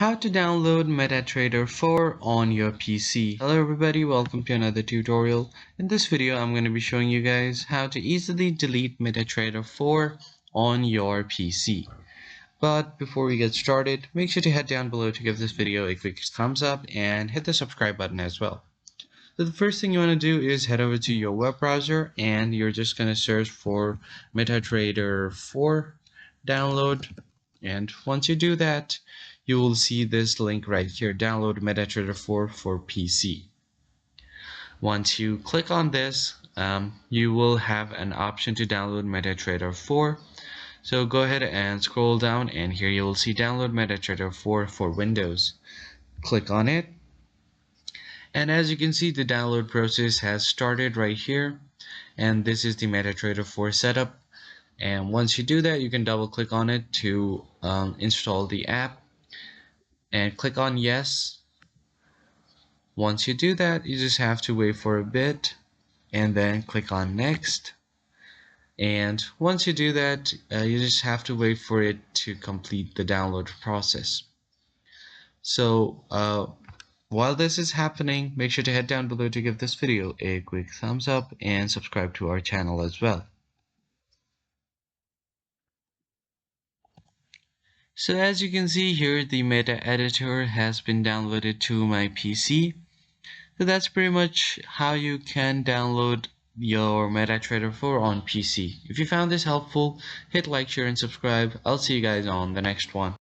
How to download MetaTrader 4 on your PC. Hello everybody, welcome to another tutorial. In this video, I'm going to be showing you guys how to easily delete MetaTrader 4 on your PC. But before we get started, make sure to head down below to give this video a quick thumbs up and hit the subscribe button as well. So the first thing you want to do is head over to your web browser and you're just going to search for MetaTrader 4 download. And once you do that, you will see this link right here, download MetaTrader 4 for PC. Once you click on this, you will have an option to download MetaTrader 4. So go ahead and scroll down and here you will see download MetaTrader 4 for Windows. Click on it. And as you can see, the download process has started right here. And this is the MetaTrader 4 setup. And once you do that, you can double click on it to install the app and click on yes. Once you do that, you just have to wait for a bit and then click on next. And once you do that, you just have to wait for it to complete the download process. So while this is happening, make sure to head down below to give this video a quick thumbs up and subscribe to our channel as well. So as you can see here, the meta editor has been downloaded to my PC. So that's pretty much how you can download your MetaTrader 4 on PC. If you found this helpful, hit like, share, and subscribe. I'll see you guys on the next one.